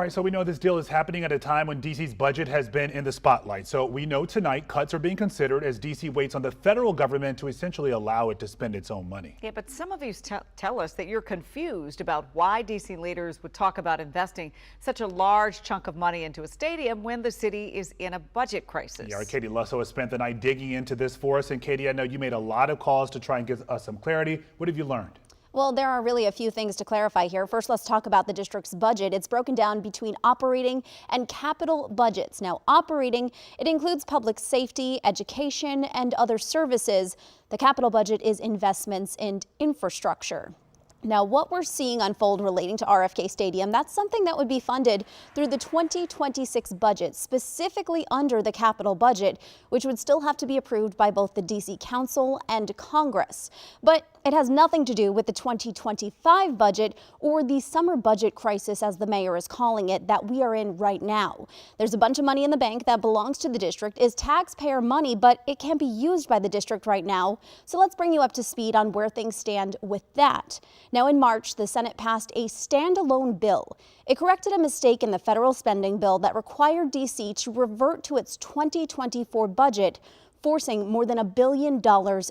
All right, so we know this deal is happening at a time when D.C.'s budget has been in the spotlight. So we know tonight cuts are being considered as D.C. waits on the federal government to essentially allow it to spend its own money. Yeah, but some of you tell us that you're confused about why D.C. leaders would talk about investing such a large chunk of money into a stadium when the city is in a budget crisis. Yeah, our Katie Lusso has spent the night digging into this for us. And Katie, I know you made a lot of calls to try and give us some clarity. What have you learned? Well, there are really a few things to clarify here. First, let's talk about the district's budget. It's broken down between operating and capital budgets. Now, operating, it includes public safety, education, and other services. The capital budget is investments in infrastructure. Now, what we're seeing unfold relating to RFK Stadium, that's something that would be funded through the 2026 budget, specifically under the capital budget, which would still have to be approved by both the D.C. Council and Congress. But it has nothing to do with the 2025 budget or the summer budget crisis, as the mayor is calling it, that we are in right now. There's a bunch of money in the bank that belongs to the district, is taxpayer money, but it can't be used by the district right now. So let's bring you up to speed on where things stand with that. Now, in March, the Senate passed a standalone bill. It corrected a mistake in the federal spending bill that required D.C. to revert to its 2024 budget, forcing more than $1 billion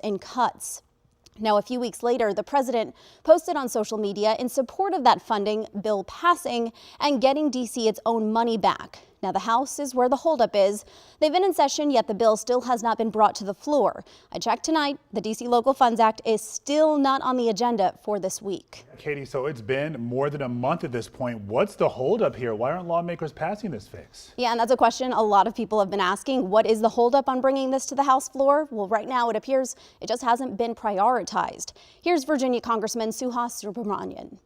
in cuts. Now, a few weeks later, the president posted on social media in support of that funding bill passing and getting D.C. its own money back. Now, the House is where the holdup is. They've been in session, yet the bill still has not been brought to the floor. I checked tonight. The D.C. Local Funds Act is still not on the agenda for this week. Katie, so it's been more than a month at this point. What's the holdup here? Why aren't lawmakers passing this fix? Yeah, and that's a question a lot of people have been asking. What is the holdup on bringing this to the House floor? Well, right now it appears it just hasn't been prioritized. Here's Virginia Congressman Suhas Subramanian.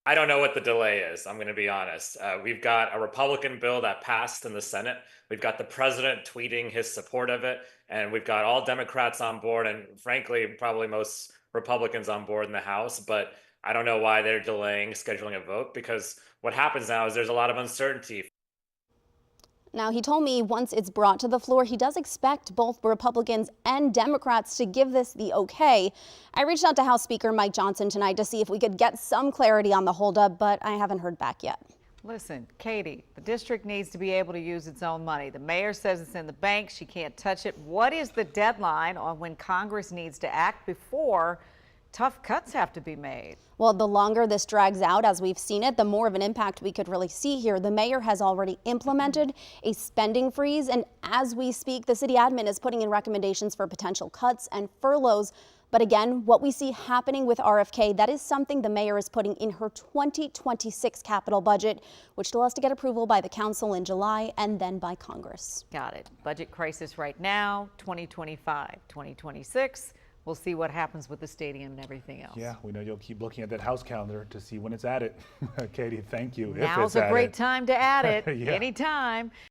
I don't know what the delay is. I'm going to be honest. We've got a Republican bill that passed in the Senate. We've got the president tweeting his support of it. And we've got all Democrats on board and frankly, probably most Republicans on board in the House. But I don't know why they're delaying scheduling a vote, because what happens now is there's a lot of uncertainty. Now, he told me once it's brought to the floor, he does expect both Republicans and Democrats to give this the okay. I reached out to House Speaker Mike Johnson tonight to see if we could get some clarity on the holdup, but I haven't heard back yet. Listen, Katie, the district needs to be able to use its own money. The mayor says it's in the bank. She can't touch it. What is the deadline on when Congress needs to act before tough cuts have to be made? Well, the longer this drags out, as we've seen it, the more of an impact we could really see here. The mayor has already implemented a spending freeze, and as we speak, the city admin is putting in recommendations for potential cuts and furloughs. But again, what we see happening with RFK, that is something the mayor is putting in her 2026 capital budget, which still has to get approval by the council in July and then by Congress. Got it. Budget crisis right now, 2025, 2026. We'll see what happens with the stadium and everything else. Yeah, we know you'll keep looking at that House calendar to see when it's added. Katie, thank you. Now's a great time to add it. Yeah. Anytime.